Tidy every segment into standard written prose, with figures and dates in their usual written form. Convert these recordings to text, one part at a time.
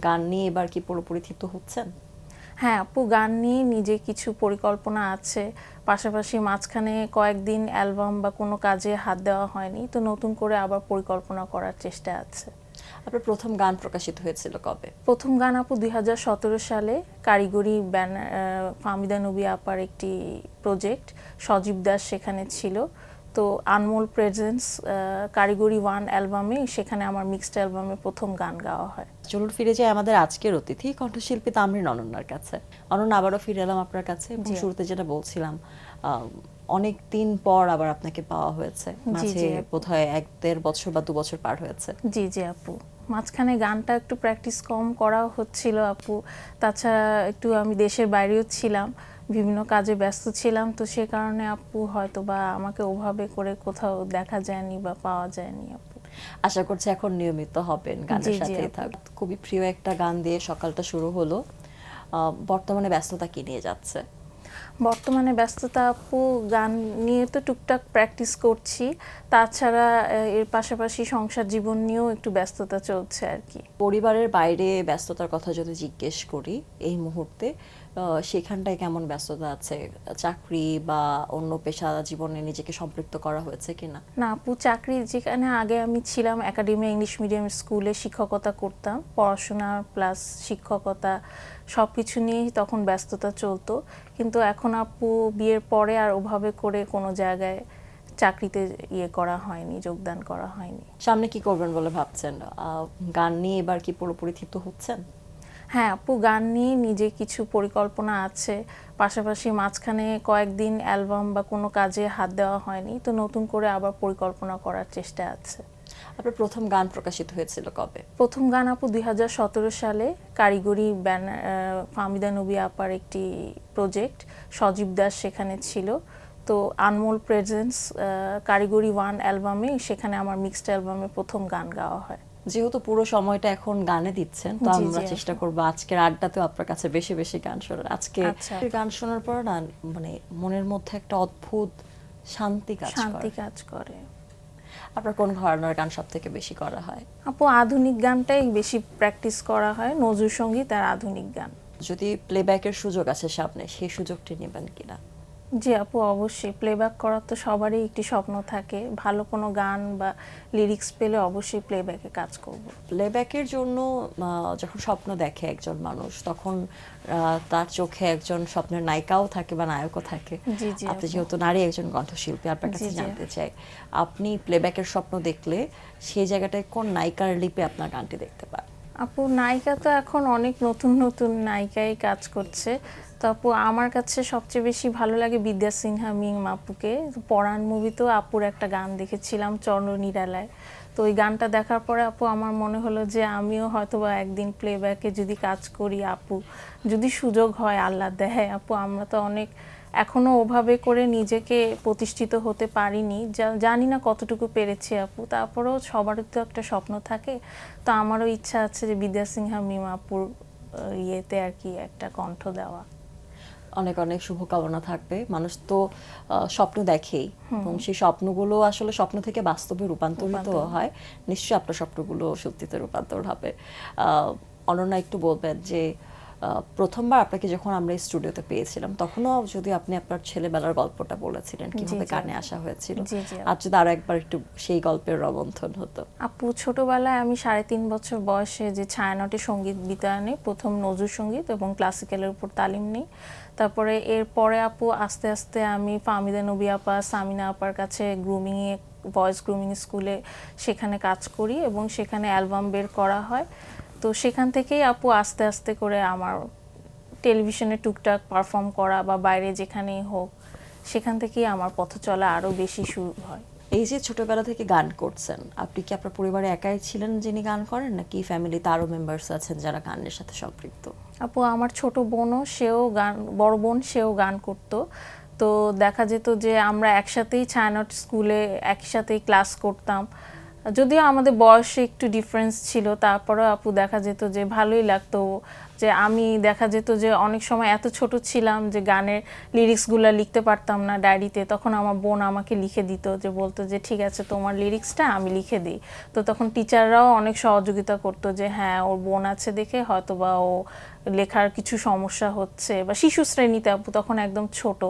গান নিয়ে এবার কি পুরোপুরি থিত হচ্ছেন? হ্যাঁ আপু, গান নিয়ে নিজে কিছু পরিকল্পনা আছে। পাশাপাশি মাঝখানে কয়েকদিন অ্যালবাম বা কোনো কাজে হাত দেওয়া হয়নি, তো নতুন করে আবার পরিকল্পনা করার চেষ্টা আছে। আপনার প্রথম গান প্রকাশিত হয়েছিল কবে? প্রথম গান আপু 2017 সালে, কারিগরি ব্যানার, ফাহমিদা নবী আপার একটি প্রজেক্ট, সজীব দাস সেখানে ছিল। তো আনমোল প্রেজেন্স কারিগরি ওয়ান অ্যালবামে, সেখানে আমার মিক্সড অ্যালবামে প্রথম গান গাওয়া হয়। চলুন ফিরে যাই আমাদের আজকের অতিথি কণ্ঠশিল্পী তামরিন অনন্যার কাছে। অনন্যা, আবারও ফিরে এলাম আপনার কাছে এবং জি শুরুতে যেটা বলছিলাম, অনেক দিন পর আবার আপনাকে পাওয়া হয়েছে। জি মাঝে জি আপু। বোধহয় 1-1.5 বছর বা 2 বছর পার হয়েছে। জি জি আপু, মাঝখানে গানটা একটু প্র্যাকটিস কম করা হচ্ছিল আপু। তাছাড়া একটু আমি দেশের বাইরেও ছিলাম, বিভিন্ন কাজে ব্যস্ত ছিলাম, তো সে কারণে আপু হয়তো বা আমাকে ওভাবে করে কোথাও দেখা যায়নি বা পাওয়া যায়নি আপু। আশা করছি এখন নিয়মিত হবেন, জি গানের জি সাথেই আপু। থাক। খুবই প্রিয় একটা গান দিয়ে সকালটা শুরু হলো। বর্তমানে ব্যস্ততা কি নিয়ে যাচ্ছে? বর্তমানে ব্যস্ততা আপু, গান নিয়ে তো টুকটাক প্র্যাকটিস করছি। তাছাড়া এর পাশাপাশি সংসার জীবন নিয়েও একটু ব্যস্ততা চলছে আর কি। পরিবারের বাইরে ব্যস্ততার কথা যদি জিজ্ঞেস করি এই মুহূর্তে, সেখানটায় কেমন ব্যস্ততা আছে? চাকরি বা অন্য পেশা জীবনে নিজেকে সম্পৃক্ত করা হয়েছে কিনা? না আপু, চাকরি যেখানে আগে আমি ছিলাম একাডেমি ইংলিশ মিডিয়াম স্কুলে শিক্ষকতা করতাম, পড়াশোনা প্লাস শিক্ষকতা সব কিছু নিয়েই তখন ব্যস্ততা চলতো। কিন্তু এখন আপু বিয়ের পরে আর ওভাবে করে কোনো জায়গায় চাকরিতে করা হয়নি, যোগদান করা হয়নি। সামনে কি করবেন বলে ভাবছেন? গান নিয়ে এবার কি পুরোপুরি থিত হচ্ছেন? হ্যাঁ আপু, গান নিয়ে নিজে কিছু পরিকল্পনা আছে। পাশাপাশি মাঝখানে কয়েকদিন অ্যালবাম বা কোনো কাজে হাত দেওয়া হয়নি, তো নতুন করে আবার পরিকল্পনা করার চেষ্টা আছে। আপনার প্রথম গান প্রকাশিত হয়েছিল কবে? প্রথম গান আপু 2017 সালে, কারিগরি ব্যানার, ফাহমিদা নবী আপার একটি প্রজেক্ট, সজীব দাস সেখানে ছিল। তো আনমোল প্রেজেন্স কারিগরি ওয়ান অ্যালবামে, সেখানে আমার মিক্সড অ্যালবামে প্রথম গান গাওয়া হয়। যেহেতু পুরো সময়টা এখন গানে দিচ্ছেন, তো জি আমরা জি চেষ্টা আপু। করবো আজকের আড্ডাতেও আপনার কাছে বেশি বেশি গান শোনার। আজকে আচ্ছা। গান শোনার পর না, মানে মনের মধ্যে একটা অদ্ভুত শান্তি কাজ শান্তি করে। কাজ করে। আপনার কোন ঘরানার গান সব থেকে বেশি করা হয়? আপু আধুনিক গানটাই বেশি প্র্যাকটিস করা হয়, নজরুল সঙ্গীত আর আধুনিক গান। যদি প্লেব্যাকের সুযোগ আছে সামনে, সেই সুযোগটি নেবেন কিনা? জি আপু, অবশ্যই প্লেব্যাক করার তো সবারই একটি স্বপ্ন থাকে। ভালো কোনো গান বা লিরিক্স পেলে অবশ্যই প্লেব্যাকে কাজ করব। প্লেব্যাকের জন্য যখন স্বপ্ন দেখে একজন মানুষ, তখন তার চোখে একজন স্বপ্নের নায়িকাও থাকে বা নায়কও থাকে। জি জি আপনি আপু। যেহেতু নারী একজন কণ্ঠশিল্পী, আপনার জি কাছে জি। জানতে চাই, আপনি প্লেব্যাকের স্বপ্ন দেখলে সেই জায়গাটায় কোন নায়িকার লিপে আপনার গানটি দেখতে পান? আপু নায়িকা তো এখন অনেক নতুন নতুন নায়িকাই কাজ করছে। তো আপু আমার কাছে সবচেয়ে বেশি ভালো লাগে বিদ্যা সিনহা মিম আপুকে। পরাণ মুভিতেও আপুর একটা গান দেখেছিলাম, চন্দ্র নিরালায়। তো ওই গানটা দেখার পরে আপু আমার মনে হলো যে আমিও হয়তো বা একদিন প্লেব্যাকে যদি কাজ করি আপু, যদি সুযোগ হয় আল্লাহ দেয় আপু। আমরা তো অনেক এখনো ওভাবে করে নিজেকে প্রতিষ্ঠিত হতে পারিনি, জানি না কতটুকু পেরেছি আপু। তারপরেও সবারই তো একটা স্বপ্ন থাকে। তো আমারও ইচ্ছা আছে যে বিদ্যা সিনহা মিম আপুর ইয়েতে আর কি একটা কণ্ঠ দেওয়া। অনেক অনেক শুভকামনা থাকবে। মানুষ তো স্বপ্ন দেখেই, এবং সেই স্বপ্নগুলো আসলে স্বপ্ন থেকে বাস্তবে রূপান্তরিত হয়। নিশ্চয়ই আপনার স্বপ্নগুলো সত্যিতে রূপান্তর হবে। অনন্যা, একটু বলবেন যে প্রথমবার আপনাকে যখন আমরা স্টুডিওতে পেয়েছিলাম, তখনও যদি আপনি আপনার ছেলেবেলার গল্পটা বলেছিলেন, জি কিভাবে জি গানে আপু। আসা হয়েছিল। জি জি আর আপু। যদি আরো একবার একটু সেই গল্পের রমন্থন হতো। আপু ছোটবেলায় আমি 3.5 বছর বয়সে যে ছায়ানটে সঙ্গীত বিতানে প্রথম নজরুল সঙ্গীত এবং ক্লাসিক্যালের উপর তালিম নিই। তারপরে এরপরে আপু আস্তে আস্তে আমি ফাহমিদা নবী আপা, সামিনা আপার কাছে গ্রুমিংয়ে, ভয়েস গ্রুমিং স্কুলে সেখানে কাজ করি এবং সেখানে অ্যালবাম বের করা হয়। তো সেখান থেকেই আপু আস্তে আস্তে করে আমার টেলিভিশনে টুকটাক পারফর্ম করা বা বাইরে যেখানেই হোক, সেখান থেকেই আমার পথ চলা আরও বেশি শুরু হয়। এই যে ছোটবেলা থেকে গান করছেন, আপনি কি আপনার পরিবারে একাই ছিলেন যিনি গান করেন, নাকি ফ্যামিলিতে আরো মেম্বার্স আছেন যারা গানের সাথে সম্পৃক্ত? আপু আমার ছোট বোনও, সেও গান, বড় বোন সেও গান করতো। তো দেখা যেত যে আমরা একসাথেই ছায়ানট স্কুলে একসাথেই ক্লাস করতাম। যদিও আমাদের বয়সে একটু ডিফারেন্স ছিল, তারপরেও আপু দেখা যেত যে ভালোই লাগতো। যে আমি দেখা যেত যে অনেক সময় এত ছোট ছিলাম যে গানের লিরিক্সগুলো লিখতে পারতাম না ডায়েরিতে, তখন আমার বোন আমাকে লিখে দিত, যে বলতো যে ঠিক আছে তোমার লিরিক্সটা আমি লিখে দিই। তো তখন টিচাররাও অনেক সহযোগিতা করতো যে হ্যাঁ ওর বোন আছে দেখে হয়তো বা ও লেখার কিছু সমস্যা হচ্ছে, বা শিশু শ্রেণীতে আপু তখন একদম ছোট,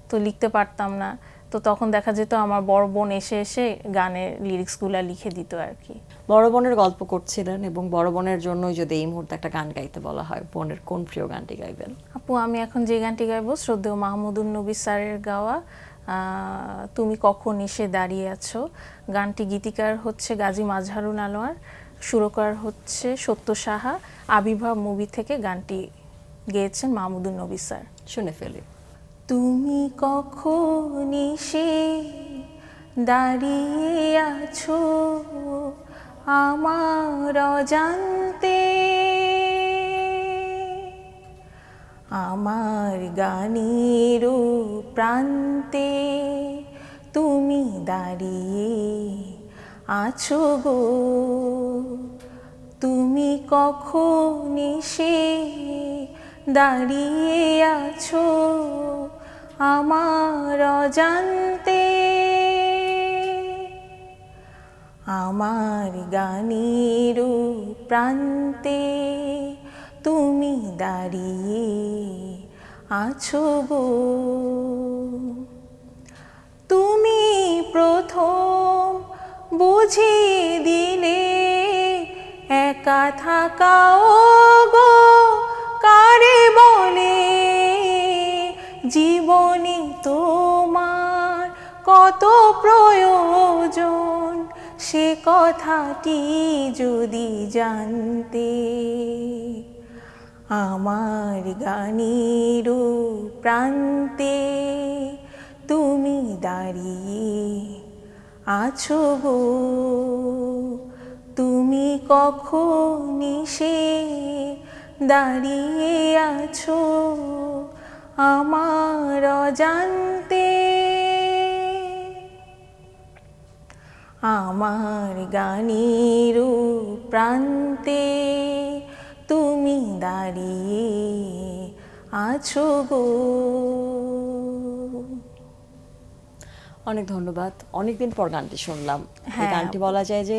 তো লিখতে পারতাম না। তো তখন দেখা যেত আমার বড় বোন এসে এসে গানের লিরিক্সগুলো লিখে দিত আর কি। বড় বোনের গল্প করছিলেন, এবং বড় বোনের জন্যই যদি এই মুহূর্তে একটা গান গাইতে বলা হয়, বোনের কোন প্রিয় গানটি গাইবেন? আপু আমি এখন যে গানটি গাইবো শ্রদ্ধেয় মাহমুদুন নবী স্যারের গাওয়া তুমি কখন এসে দাঁড়িয়ে আছো। গানটি গীতিকার হচ্ছে গাজী মাজহারুল আনোয়ার, সুরকার হচ্ছে সত্য সাহা। আবির্ভাব মুভি থেকে গানটি গেয়েছেন মাহমুদুন নবী স্যার। শুনে ফেলি। তুমি কখন এসে দাঁড়িয়ে আছো আমার অজান্তে, আমার গানের প্রান্তে তুমি দাঁড়িয়ে আছো গো। তুমি কখন এসে দাঁড়িয়ে আছো আমার অজান্তে, আমার গানের প্রান্তে তুমি দাঁড়িয়ে আছো গো। তুমি প্রথম বুঝিয়ে দিলে একা থাকাও গো কারে বলে, জীবনে তোমার কত প্রয়োজন সে কথাটি যদি জানতে, আমার গানের প্রান্তে তুমি দাঁড়িয়ে আছো গো। তুমি কখন এসে দাঁড়িয়ে আছো আমার অজান্তে, আমার গানের প্রান্তে তুমি দাঁড়িয়ে আছো গো। অনেক ধন্যবাদ। অনেকদিন পর গানটি শুনলাম। এই হ্যাঁ, গানটি বলা যায় যে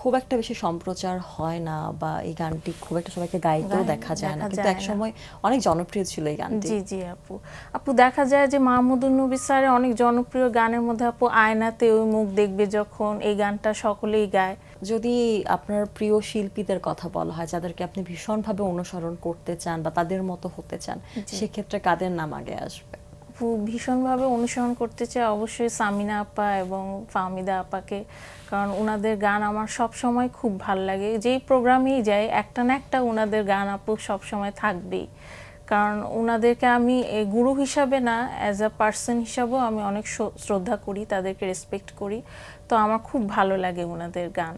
খুব একটা বেশি সম্প্রচার হয় না, বা এই গানটি খুব একটা সবাইকে গাইতেও দেখা যায় না, কিন্তু একসময় অনেক জনপ্রিয় ছিল এই গানটি। জি জি আপু। আপু দেখা যায় যে মাহমুদুন নবী স্যারের অনেক জনপ্রিয় গানের মধ্যে আপু আয়নাতে ওই মুখ দেখবে যখন, এই গানটা সকলেই গায়। যদি আপনার প্রিয় শিল্পীদের কথা বলা হয়, যাদেরকে আপনি ভীষণভাবে অনুসরণ করতে চান বা তাদের মতো হতে চান, সেক্ষেত্রে কাদের নাম আগে আসবে? আপু ভীষণভাবে অনুসরণ করতে চাই অবশ্যই সামিনা আপা এবং ফাহমিদা আপাকে, কারণ ওনাদের গান আমার সব সময় খুব ভাল লাগে। যেই প্রোগ্রামেই যাই একটা না একটা ওনাদের গান আপু সব সময় থাকবেই, কারণ ওনাদেরকে আমি গুরু হিসাবে না, অ্যাজ আ পার্সন হিসাবেও আমি অনেক শ্রদ্ধা করি, তাদেরকে রেসপেক্ট করি। তো আমার খুব ভালো লাগে ওনাদের গান।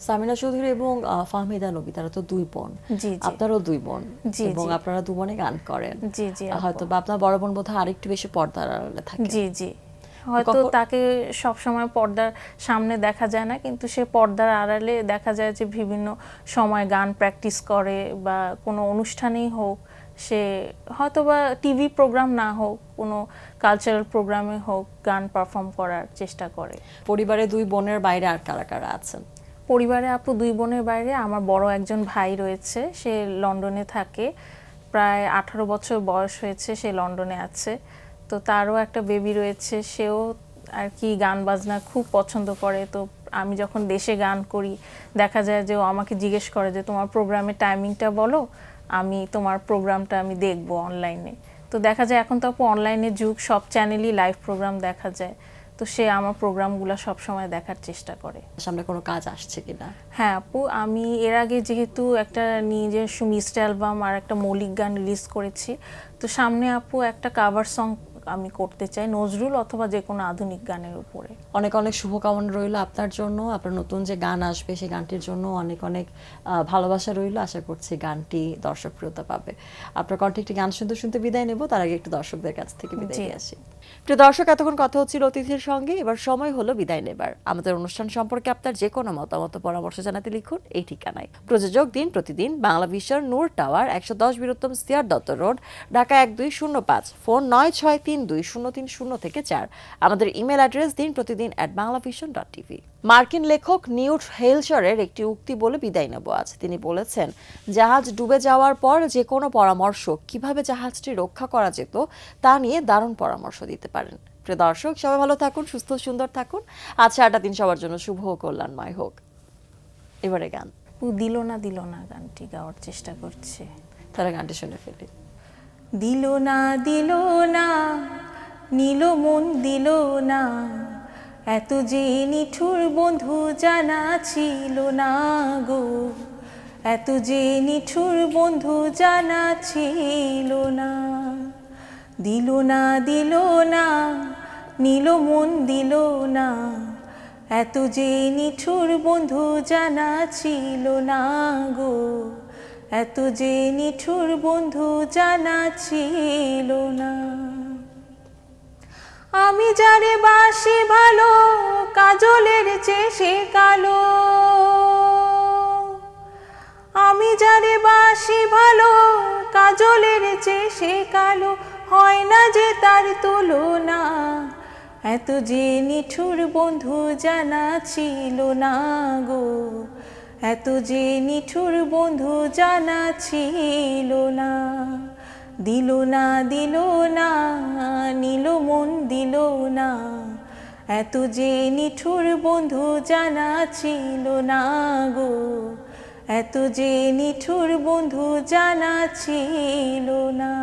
সামিনা চৌধুরী এবং ফাহমিদা নবী, তারা তো দুই বোন, জি জি আপনারও দুই বোন, জি এবং জি আপনারা দু বোনে গান করেন। জি জি আপু। হয়তো বা আপনার বড় বোন বোধহয় আরেকটু বেশি পর্দার আড়ালে থাকে। জি জি হয়তো তাকে সব সময় পর্দার সামনে দেখা যায় না, কিন্তু সে পর্দার আড়ালে দেখা যায় যে বিভিন্ন সময় গান প্র্যাকটিস করে, বা কোনো অনুষ্ঠানেই হোক, সে হয়তো বা টিভি প্রোগ্রাম না হোক, কোনো কালচারাল প্রোগ্রামে হোক, গান পারফর্ম করার চেষ্টা করে। পরিবারে দুই বোনের বাইরে আর কারা কারা আছেন? পরিবারে আপু দুই বোনের বাইরে আমার বড় একজন ভাই রয়েছে, সে লন্ডনে থাকে, প্রায় 18 বছর বয়স হয়েছে সে লন্ডনে আছে। তো তারও একটা বেবি রয়েছে, সেও আর কি গান বাজনা খুব পছন্দ করে। তো আমি যখন দেশে গান করি দেখা যায় যে ও আমাকে জিজ্ঞেস করে যে তোমার প্রোগ্রামের টাইমিংটা বলো, আমি তোমার প্রোগ্রামটা আমি দেখবো অনলাইনে। তো দেখা যায় এখন তো আপু অনলাইনের যুগ, সব চ্যানেলই লাইভ প্রোগ্রাম দেখা যায়, তো সে আমার প্রোগ্রামগুলো সব সময় দেখার চেষ্টা করে। সামনে কোনো কাজ আসছে কিনা? হ্যাঁ আপু, আমি এর আগে যেহেতু একটা নিজস্ব মিক্সড অ্যালবাম আর একটা মৌলিক গান রিলিজ করেছি, তো সামনে আপু একটা আমি করতে চাই, নজরুল অথবা যে কোনো আধুনিক গানের উপরে। অনেক অনেক শুভকামনা রইল আপনার জন্য, আপনার নতুন যে গান আসবে সেই গানটির জন্য অনেক অনেক ভালোবাসা রইল। আশা করছি গানটি দর্শকপ্রিয়তা পাবে। আপনার কণ্ঠে একটি গান শুনতে শুনতে বিদায় নেব, তার আগে একটু দর্শকদের কাছ থেকে বিদায় নিয়ে আসি। প্রিয় দর্শক, এতক্ষণ কথা হচ্ছিল অতিথির সঙ্গে, এবার সময় হলো বিদায় নেবার। আমাদের অনুষ্ঠান সম্পর্কে আপনার যে কোনো মতামত পরামর্শ জানাতে লিখুন এই ঠিকানায়। প্রযোজক দিন প্রতিদিন, Bangla vision, Noor tower, 110 Biruttam CR Dutta road, Dhaka 1205, phone 96320300 থেকে 4। আমাদের ইমেল অ্যাড্রেস দিন প্রতিদিন @banglavision.tv। মার্কিন লেখক নিউট হেলশারের একটি উক্তি বলে বিদায় নেব আজ। তিনি বলেছেন, জাহাজ ডুবে যাওয়ার পর যে কোনো পরামর্শ কিভাবে জাহাজটি রক্ষা করা যেত তা নিয়ে দারুণ পরামর্শ দিতে পারেন। প্রিয় দর্শক, সবাই ভালো থাকুন, সুস্থ সুন্দর থাকুন। আজ সারাটা দিন সবার জন্য শুভ ও কল্যাণময় হোক। এবারে গান দিল না গানটি গাওয়ার চেষ্টা করছে। তারা গানটি শুনে ফেলি। দিল না নীল মন দিল না, এত যে নিঠুর বন্ধু জানা ছিল না গো, এত যে নিঠুর বন্ধু জানা ছিল না। দিল না নীল মন দিল না, এত যে নিঠুর বন্ধু জানা ছিল না গো, এত যে নিঠুর বন্ধু জানা ছিল না। আমি যারে বাসি ভালো, কাজলের চেয়ে সে কালো। আমি যারে বাসি ভালো, কাজলের চেয়ে সে কালো, হয় না যে তার তুলনা। এত যে নিঠুর বন্ধু জানা ছিল না গো, এত যে নিঠুর বন্ধু জানা ছিল না। দিল না নীল মন দিল না, এত যে নিঠুর বন্ধু জানা ছিল না গো, এত যে নিঠুর বন্ধু জানা ছিল না।